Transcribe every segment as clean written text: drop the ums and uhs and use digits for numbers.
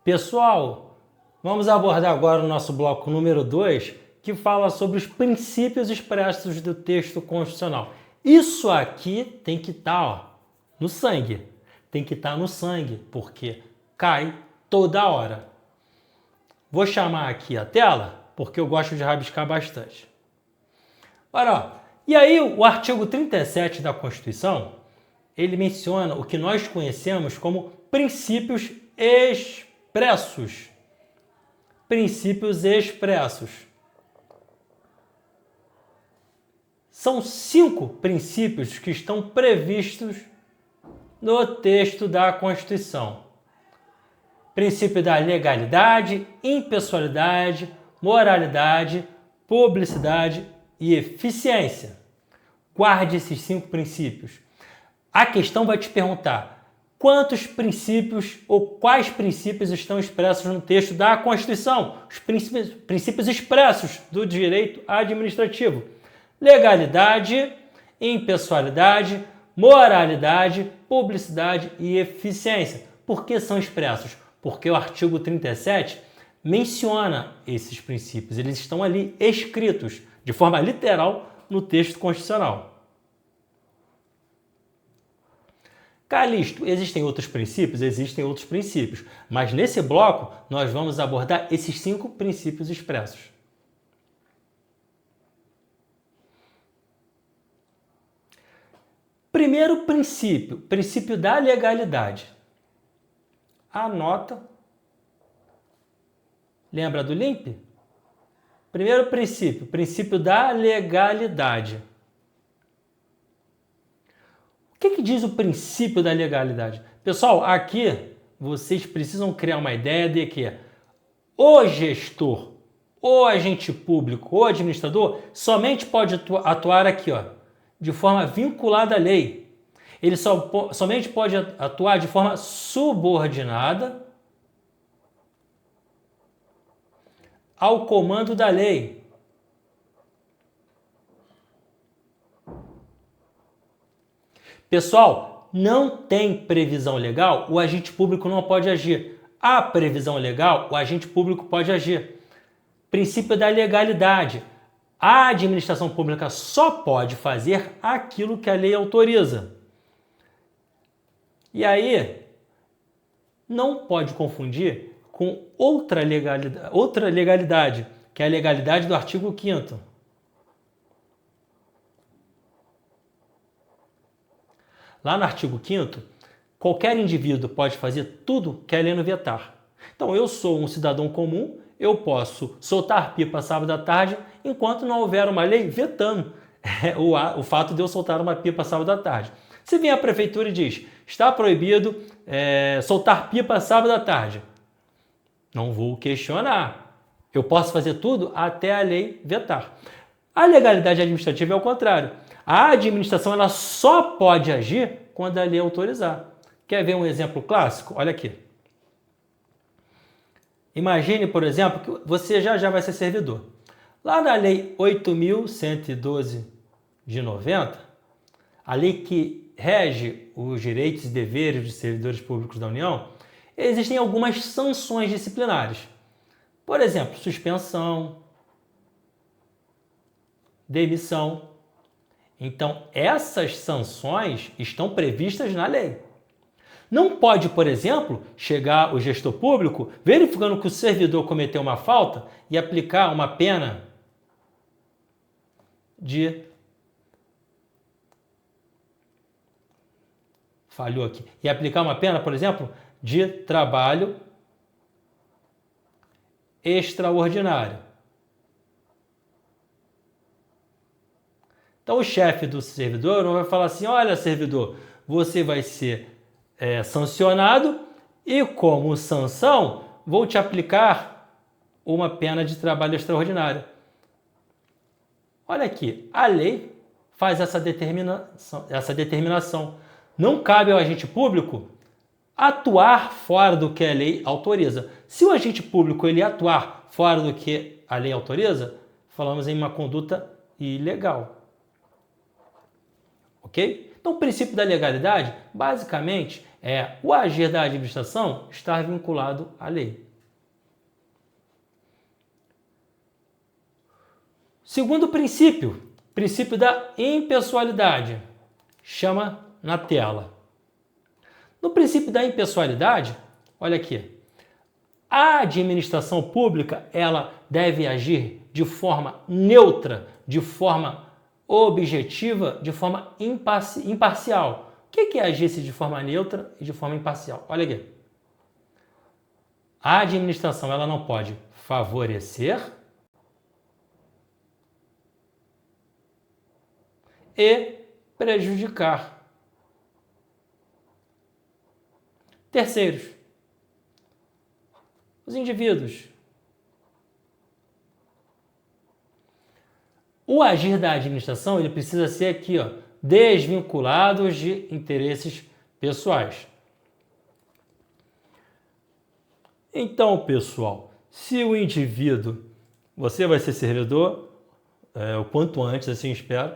Pessoal, vamos abordar agora o nosso bloco número 2, que fala sobre os princípios expressos do texto constitucional. Isso aqui tem que estar no sangue. Tem que estar no sangue, porque cai toda hora. Vou chamar aqui a tela, porque eu gosto de rabiscar bastante. Olha, e aí o artigo 37 da Constituição, ele menciona o que nós conhecemos como princípios expressos. Princípios expressos. São 5 princípios que estão previstos no texto da Constituição. Princípio da legalidade, impessoalidade, moralidade, publicidade e eficiência. Guarde esses 5 princípios. A questão vai te perguntar quantos princípios ou quais princípios estão expressos no texto da Constituição. Os princípios expressos do direito administrativo. Legalidade, impessoalidade, moralidade, publicidade e eficiência. Por que são expressos? Porque o artigo 37 menciona esses princípios. Eles estão ali escritos de forma literal no texto constitucional. Calixto, existem outros princípios? Existem outros princípios. Mas nesse bloco nós vamos abordar esses 5 princípios expressos. Primeiro princípio, princípio da legalidade. Anota. Lembra do LIMP? Primeiro princípio, princípio da legalidade. O que diz o princípio da legalidade? Pessoal, aqui vocês precisam criar uma ideia de que o gestor, o agente público, o administrador, somente pode atuar aqui, de forma vinculada à lei. Ele somente pode atuar de forma subordinada ao comando da lei. Pessoal, não tem previsão legal, o agente público não pode agir. Há previsão legal, o agente público pode agir. Princípio da legalidade. A administração pública só pode fazer aquilo que a lei autoriza. E aí, não pode confundir com outra legalidade, que é a legalidade do artigo 5º. Lá no artigo 5º, qualquer indivíduo pode fazer tudo que a lei não vetar. Então, eu sou um cidadão comum, eu posso soltar pipa sábado à tarde, enquanto não houver uma lei vetando o fato de eu soltar uma pipa sábado à tarde. Se vem a prefeitura e diz, está proibido soltar pipa sábado à tarde, não vou questionar. Eu posso fazer tudo até a lei vetar. A legalidade administrativa é o contrário. A administração ela só pode agir quando a lei autorizar. Quer ver um exemplo clássico? Olha aqui. Imagine, por exemplo, que você já vai ser servidor. Lá na Lei 8.112 de 90, a lei que rege os direitos e deveres dos servidores públicos da União, existem algumas sanções disciplinares. Por exemplo, suspensão, demissão. Então, essas sanções estão previstas na lei. Não pode, por exemplo, chegar o gestor público verificando que o servidor cometeu uma falta e aplicar uma pena de... Falhou aqui. E aplicar uma pena, por exemplo, de trabalho extraordinário. Então, o chefe do servidor não vai falar assim, olha, servidor, você vai ser sancionado e, como sanção, vou te aplicar uma pena de trabalho extraordinário. Olha aqui, a lei faz essa determinação. Não cabe ao agente público atuar fora do que a lei autoriza. Se o agente público ele atuar fora do que a lei autoriza, falamos em uma conduta ilegal. Ok? Então, o princípio da legalidade, basicamente, é o agir da administração estar vinculado à lei. Segundo princípio, princípio da impessoalidade, chama na tela. No princípio da impessoalidade, olha aqui, a administração pública ela deve agir de forma neutra, de forma objetiva, de forma imparcial. O que é agir-se de forma neutra e de forma imparcial? Olha aqui. A administração ela não pode favorecer e prejudicar terceiros, os indivíduos. O agir da administração ele precisa ser aqui, ó, desvinculados de interesses pessoais. Então, pessoal, se o indivíduo, você vai ser servidor, o quanto antes, assim espero,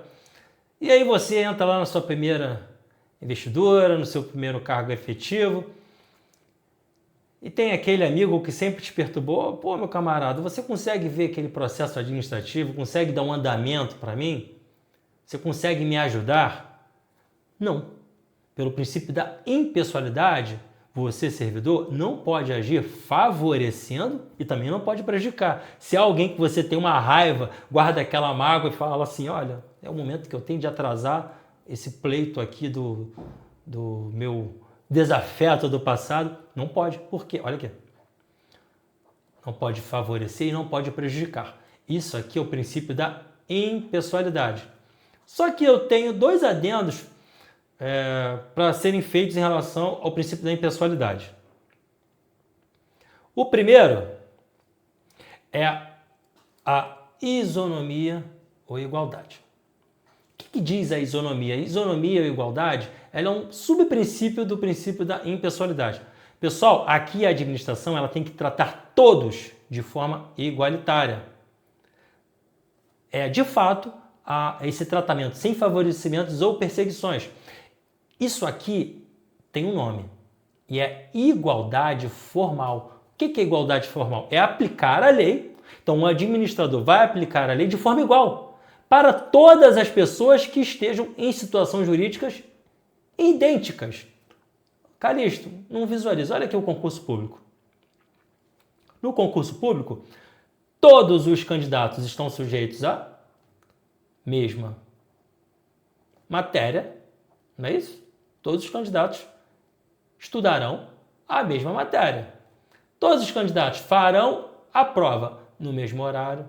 e aí você entra lá na sua primeira investidura, no seu primeiro cargo efetivo, e tem aquele amigo que sempre te perturbou, pô, meu camarada, você consegue ver aquele processo administrativo, consegue dar um andamento para mim? Você consegue me ajudar? Não. Pelo princípio da impessoalidade, você, servidor, não pode agir favorecendo e também não pode prejudicar. Se há alguém que você tem uma raiva, guarda aquela mágoa e fala assim, olha, é o momento que eu tenho de atrasar esse pleito aqui do meu desafeto do passado, não pode. Por quê? Olha aqui. Não pode favorecer e não pode prejudicar. Isso aqui é o princípio da impessoalidade. Só que eu tenho dois adendos para serem feitos em relação ao princípio da impessoalidade. O primeiro é a isonomia ou igualdade. O que diz a isonomia? A isonomia ou igualdade ela é um subprincípio do princípio da impessoalidade. Pessoal, aqui a administração ela tem que tratar todos de forma igualitária. De fato, esse tratamento sem favorecimentos ou perseguições. Isso aqui tem um nome e é igualdade formal. O que é igualdade formal? É aplicar a lei. Então, o administrador vai aplicar a lei de forma igual para todas as pessoas que estejam em situações jurídicas idênticas. Calixto, não visualiza. Olha aqui o concurso público. No concurso público, todos os candidatos estão sujeitos à mesma matéria, não é isso? Todos os candidatos estudarão a mesma matéria. Todos os candidatos farão a prova no mesmo horário.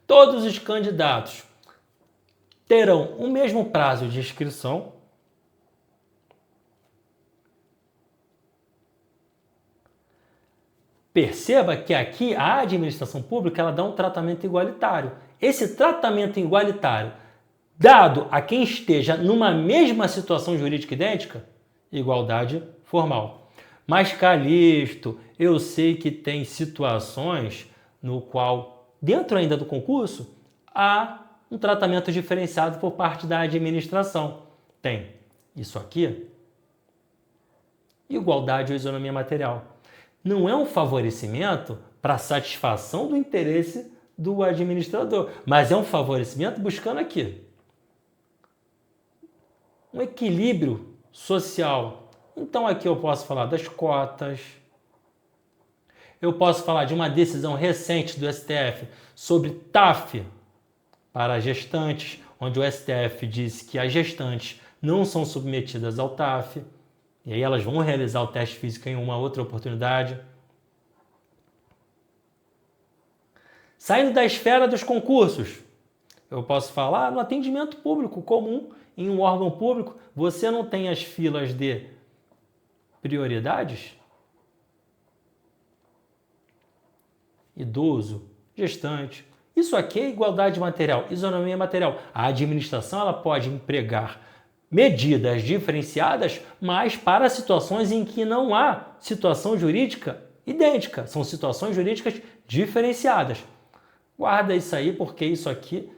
Todos os candidatos terão o mesmo prazo de inscrição. Perceba que aqui a administração pública ela dá um tratamento igualitário. Esse tratamento igualitário, dado a quem esteja numa mesma situação jurídica idêntica, igualdade formal. Mas, Calixto, eu sei que tem situações no qual, dentro ainda do concurso, há um tratamento diferenciado por parte da administração. Tem isso aqui, igualdade ou isonomia material. Não é um favorecimento para satisfação do interesse do administrador, mas é um favorecimento buscando aqui um equilíbrio social. Então aqui eu posso falar das cotas, eu posso falar de uma decisão recente do STF sobre TAF para gestantes, onde o STF disse que as gestantes não são submetidas ao TAF, e aí elas vão realizar o teste físico em uma outra oportunidade. Saindo da esfera dos concursos, eu posso falar no atendimento público comum, em um órgão público, você não tem as filas de prioridades? Idoso, gestante. Isso aqui é igualdade material, isonomia material. A administração ela pode empregar medidas diferenciadas, mas para situações em que não há situação jurídica idêntica. São situações jurídicas diferenciadas. Guarda isso aí, porque isso aqui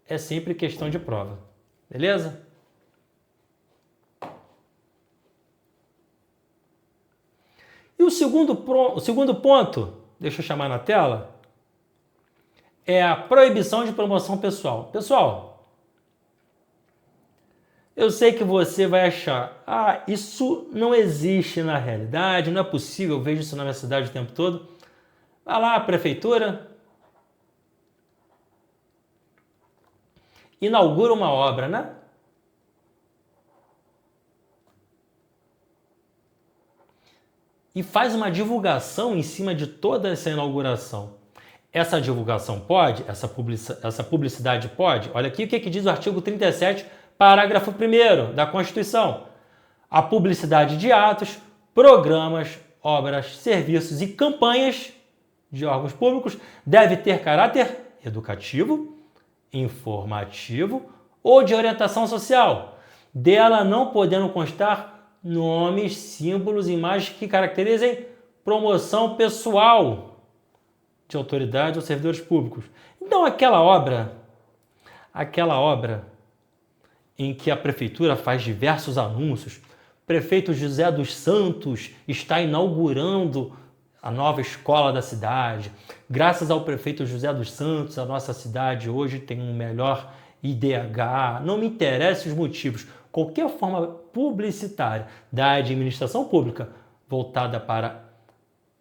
é sempre questão de prova. Beleza? E o segundo ponto, deixa eu chamar na tela, é a proibição de promoção pessoal. Pessoal, eu sei que você vai achar, isso não existe na realidade, não é possível, eu vejo isso na minha cidade o tempo todo. Vai lá, a prefeitura inaugura uma obra, né? E faz uma divulgação em cima de toda essa inauguração. Essa divulgação pode? Essa publicidade pode? Olha aqui o que diz o artigo 37, parágrafo 1º da Constituição. A publicidade de atos, programas, obras, serviços e campanhas de órgãos públicos deve ter caráter educativo, informativo ou de orientação social, dela não podendo constar nomes, símbolos, imagens que caracterizem promoção pessoal de autoridades ou servidores públicos. Então aquela obra em que a prefeitura faz diversos anúncios, prefeito José dos Santos está inaugurando a nova escola da cidade. Graças ao prefeito José dos Santos, a nossa cidade hoje tem um melhor IDH. Não me interessa os motivos. Qualquer forma publicitária da administração pública voltada para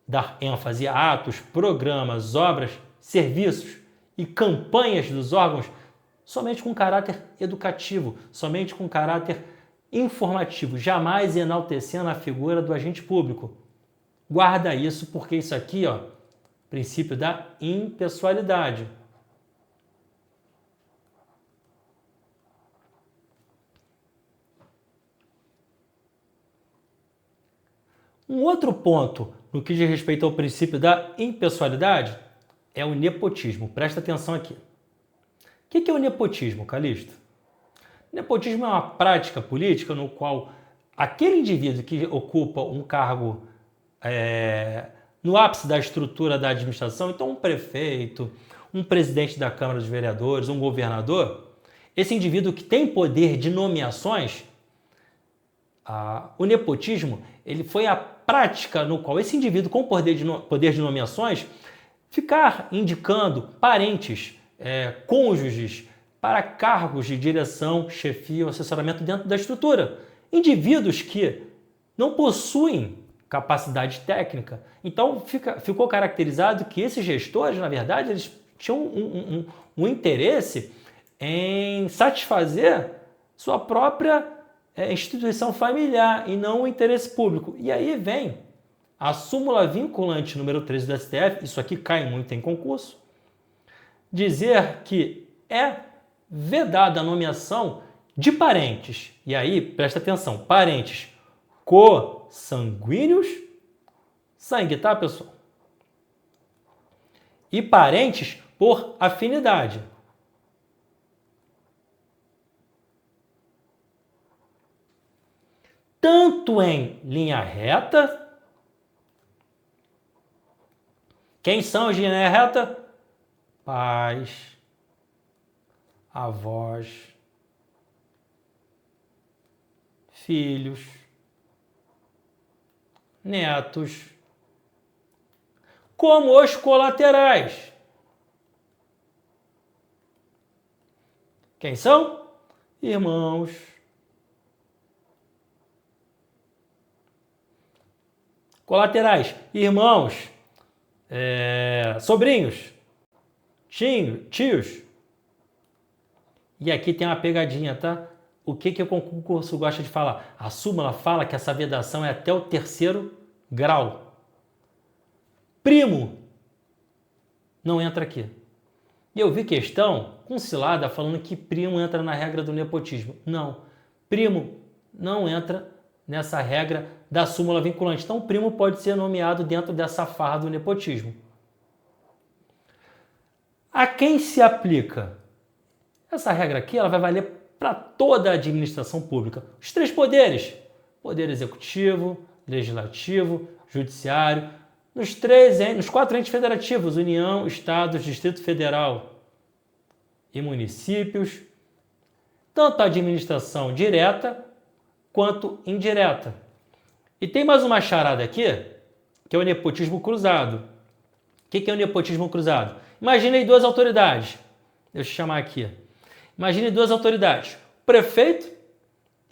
dar ênfase a atos, programas, obras, serviços e campanhas dos órgãos somente com caráter educativo, somente com caráter informativo, jamais enaltecendo a figura do agente público. Guarda isso, porque isso aqui, princípio da impessoalidade. Um outro ponto no que diz respeito ao princípio da impessoalidade é o nepotismo. Presta atenção aqui. O que é o nepotismo, Calixto? Nepotismo é uma prática política no qual aquele indivíduo que ocupa um cargo no ápice da estrutura da administração, então um prefeito, um presidente da Câmara dos Vereadores, um governador, esse indivíduo que tem poder de nomeações, o nepotismo, ele foi a prática no qual esse indivíduo com poder de nomeações ficar indicando parentes, cônjuges para cargos de direção, chefia ou assessoramento dentro da estrutura. Indivíduos que não possuem capacidade técnica. Então ficou caracterizado que esses gestores, na verdade, eles tinham um interesse em satisfazer sua própria instituição familiar e não o interesse público. E aí vem a súmula vinculante número 13 do STF, isso aqui cai muito em concurso, dizer que é vedada a nomeação de parentes. E aí, presta atenção, parentes consanguíneos, sangue, tá, pessoal? E parentes por afinidade. Tanto em linha reta. Quem são os de linha reta? Pais, avós, filhos, netos, como os colaterais. Quem são? Irmãos, colaterais, irmãos, sobrinhos, tios. E aqui tem uma pegadinha, tá? O que o concurso gosta de falar? A súmula fala que essa vedação é até o 3º grau. Primo não entra aqui. E eu vi questão com cilada falando que primo entra na regra do nepotismo. Não, primo não entra nessa regra da súmula vinculante. Então, o primo pode ser nomeado dentro dessa farra do nepotismo. A quem se aplica? Essa regra aqui ela vai valer para toda a administração pública. Os 3 poderes: poder executivo, legislativo, judiciário, nos 4 entes federativos: União, Estados, Distrito Federal e municípios, tanto a administração direta quanto indireta. E tem mais uma charada aqui, que é o nepotismo cruzado. O que é o nepotismo cruzado? Imagine aí duas autoridades. Deixa eu chamar aqui. Imagine duas autoridades, o prefeito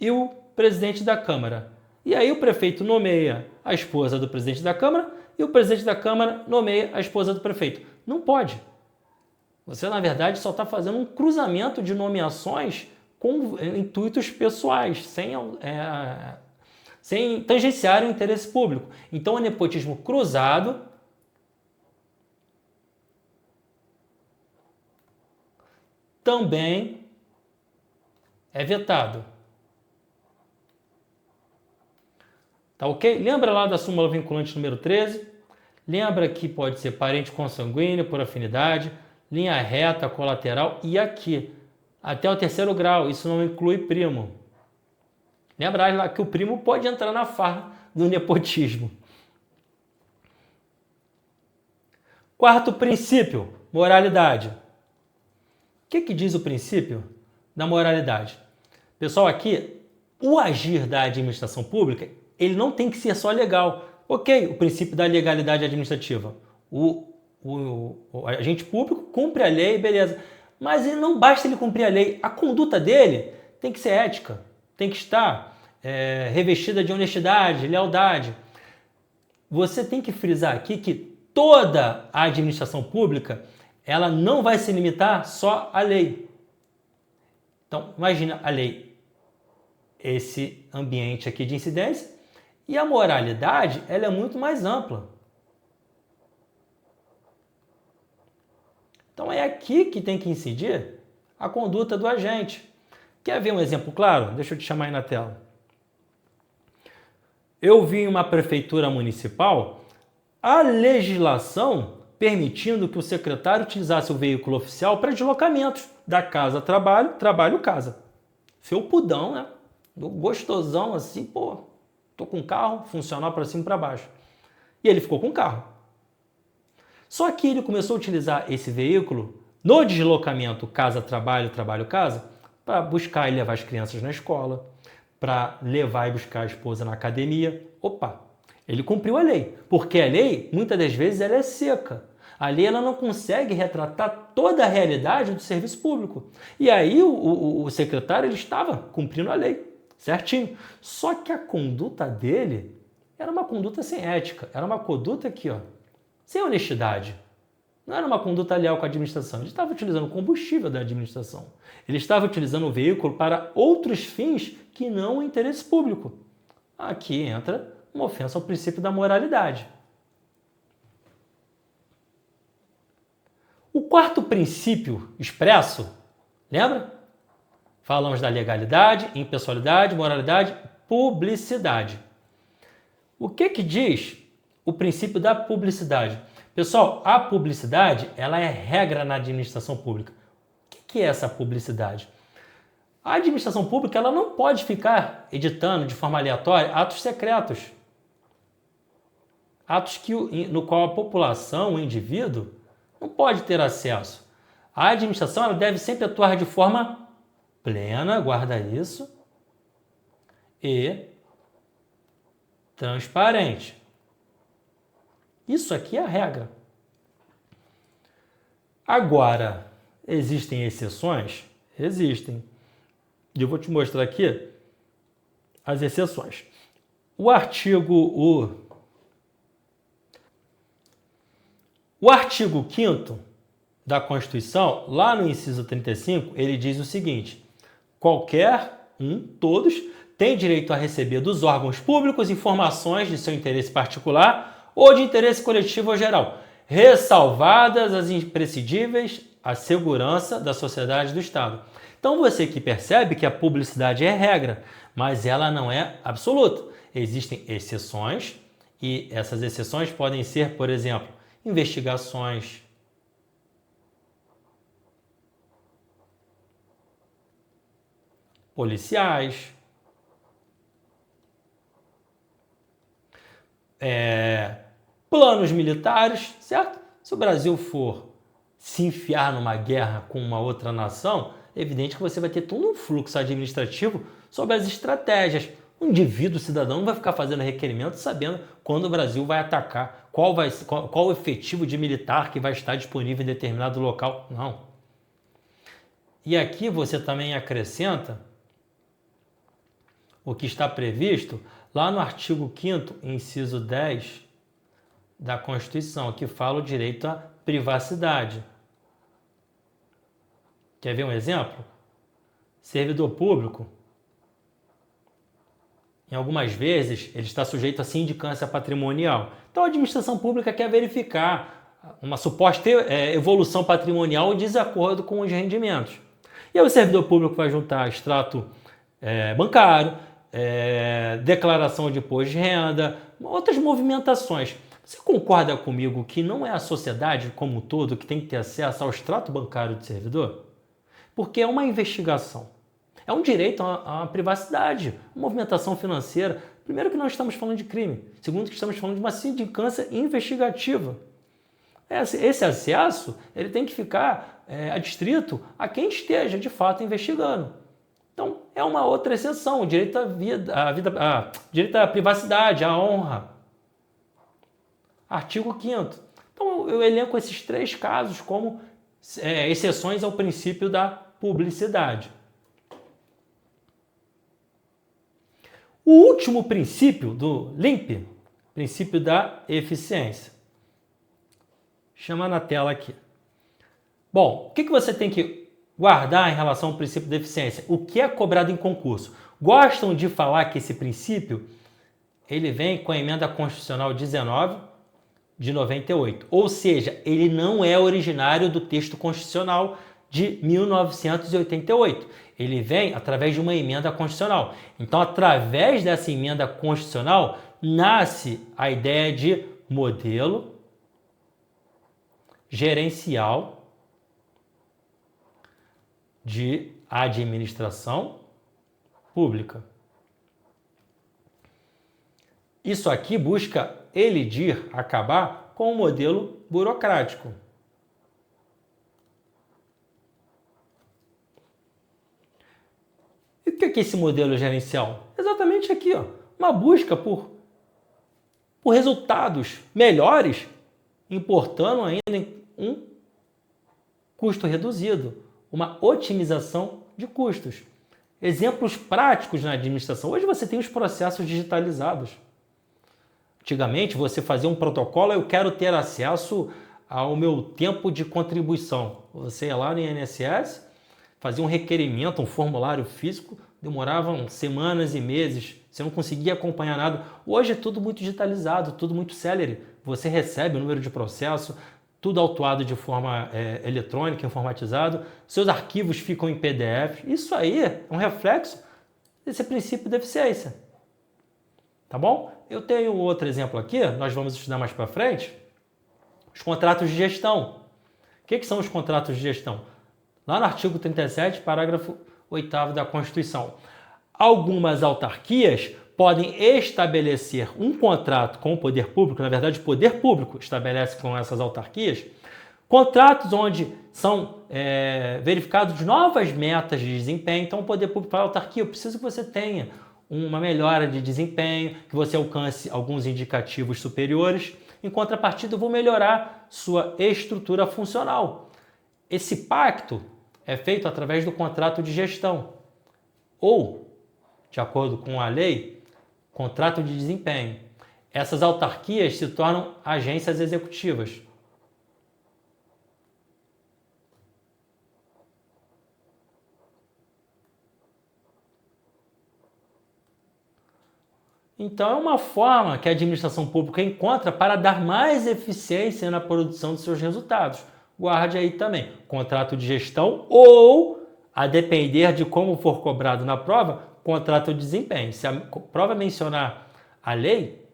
e o presidente da Câmara. E aí o prefeito nomeia a esposa do presidente da Câmara e o presidente da Câmara nomeia a esposa do prefeito. Não pode. Você, na verdade, só está fazendo um cruzamento de nomeações com intuitos pessoais, sem tangenciar o interesse público. Então, o nepotismo cruzado também é vetado. Tá ok? Lembra lá da súmula vinculante número 13? Lembra que pode ser parente consanguíneo por afinidade, linha reta, colateral e aqui, até o terceiro grau, isso não inclui primo. Lembra lá que o primo pode entrar na farra do nepotismo. Quarto princípio, moralidade. O que diz o princípio da moralidade? Pessoal, aqui, o agir da administração pública, ele não tem que ser só legal. Ok, o princípio da legalidade administrativa. O agente público cumpre a lei, beleza. Mas não basta ele cumprir a lei. A conduta dele tem que ser ética, tem que estar revestida de honestidade, lealdade. Você tem que frisar aqui que toda a administração pública ela não vai se limitar só à lei. Então, imagina a lei, esse ambiente aqui de incidência, e a moralidade ela é muito mais ampla. Então, é aqui que tem que incidir a conduta do agente. Quer ver um exemplo claro? Deixa eu te chamar aí na tela. Eu vi em uma prefeitura municipal a legislação permitindo que o secretário utilizasse o veículo oficial para deslocamentos da casa trabalho, trabalho casa. Felpudão, né? Gostosão assim, pô, tô com carro, funcional para cima e para baixo. E ele ficou com o carro. Só que ele começou a utilizar esse veículo no deslocamento casa-trabalho, trabalho-casa, para buscar e levar as crianças na escola, para levar e buscar a esposa na academia. Opa! Ele cumpriu a lei, porque a lei, muitas das vezes, ela é seca. A lei ela não consegue retratar toda a realidade do serviço público. E aí o secretário ele estava cumprindo a lei, certinho. Só que a conduta dele era uma conduta sem ética, era uma conduta aqui, ó, sem honestidade. Não era uma conduta leal com a administração. Ele estava utilizando o combustível da administração. Ele estava utilizando o veículo para outros fins que não o interesse público. Aqui entra uma ofensa ao princípio da moralidade. O quarto princípio expresso, lembra? Falamos da legalidade, impessoalidade, moralidade, publicidade. O que diz o princípio da publicidade? Pessoal, a publicidade ela é regra na administração pública. O que é essa publicidade? A administração pública ela não pode ficar editando de forma aleatória atos secretos. Atos no qual a população, o indivíduo, não pode ter acesso. A administração ela deve sempre atuar de forma plena, guarda isso, e transparente. Isso aqui é a regra. Agora, existem exceções? Existem. E eu vou te mostrar aqui as exceções. O artigo 5º da Constituição, lá no inciso 35, ele diz o seguinte: todos, tem direito a receber dos órgãos públicos informações de seu interesse particular ou de interesse coletivo ou geral, ressalvadas as imprescindíveis à segurança da sociedade e do Estado. Então você que percebe que a publicidade é regra, mas ela não é absoluta. Existem exceções e essas exceções podem ser, por exemplo, investigações, policiais, planos militares, certo? Se o Brasil for se enfiar numa guerra com uma outra nação, é evidente que você vai ter todo um fluxo administrativo sobre as estratégias. Um indivíduo, cidadão, não vai ficar fazendo requerimento sabendo quando o Brasil vai atacar, qual o efetivo de militar que vai estar disponível em determinado local. Não. E aqui você também acrescenta o que está previsto lá no artigo 5º, inciso 10 da Constituição, que fala o direito à privacidade. Quer ver um exemplo? Servidor público, em algumas vezes, ele está sujeito a sindicância patrimonial. Então, a administração pública quer verificar uma suposta evolução patrimonial em desacordo com os rendimentos. E aí o servidor público vai juntar extrato bancário, declaração de imposto de renda, outras movimentações. Você concorda comigo que não é a sociedade como um todo que tem que ter acesso ao extrato bancário do servidor? Porque é uma investigação. É um direito à privacidade, movimentação financeira. Primeiro que nós estamos falando de crime. Segundo que estamos falando de uma sindicância investigativa. Esse acesso ele tem que ficar adstrito a quem esteja de fato investigando. Então é uma outra exceção, o direito direito à privacidade, à honra. Artigo 5º. Então eu elenco esses 3 casos como exceções ao princípio da publicidade. O último princípio do LIMP, princípio da eficiência. Chama na tela aqui. Bom, o que você tem que guardar em relação ao princípio da eficiência? O que é cobrado em concurso? Gostam de falar que esse princípio ele vem com a emenda constitucional 19 de 98. Ou seja, ele não é originário do texto constitucional de 1988. Ele vem através de uma emenda constitucional. Então, através dessa emenda constitucional, nasce a ideia de modelo gerencial de administração pública. Isso aqui busca elidir, acabar com o modelo burocrático. E o que é esse modelo gerencial? Exatamente aqui, ó, uma busca por resultados melhores, importando ainda em um custo reduzido, uma otimização de custos. Exemplos práticos na administração. Hoje você tem os processos digitalizados. Antigamente você fazia um protocolo, eu quero ter acesso ao meu tempo de contribuição. Você ia lá no INSS, fazia um requerimento, um formulário físico, demoravam semanas e meses, você não conseguia acompanhar nada. Hoje é tudo muito digitalizado, tudo muito célere. Você recebe o número de processo, tudo autuado de forma eletrônica, informatizado, seus arquivos ficam em PDF. Isso aí é um reflexo desse princípio de eficiência. Tá bom? Eu tenho outro exemplo aqui, nós vamos estudar mais para frente, os contratos de gestão. O que são os contratos de gestão? Lá no artigo 37, parágrafo 8º da Constituição. Algumas autarquias podem estabelecer um contrato com o poder público, na verdade o poder público estabelece com essas autarquias, contratos onde são verificados novas metas de desempenho. Então o poder público fala, autarquia, eu preciso que você tenha uma melhora de desempenho, que você alcance alguns indicativos superiores. Em contrapartida, eu vou melhorar sua estrutura funcional. Esse pacto é feito através do contrato de gestão ou, de acordo com a lei, contrato de desempenho. Essas autarquias se tornam agências executivas. Então, é uma forma que a administração pública encontra para dar mais eficiência na produção de seus resultados. Guarde aí também, contrato de gestão ou, a depender de como for cobrado na prova, contrato de desempenho. Se a prova mencionar a lei,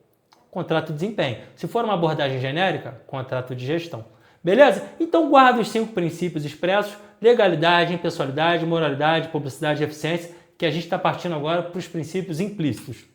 contrato de desempenho. Se for uma abordagem genérica, contrato de gestão. Beleza? Então, guarda os 5 princípios expressos: legalidade, impessoalidade, moralidade, publicidade e eficiência, que a gente está partindo agora para os princípios implícitos.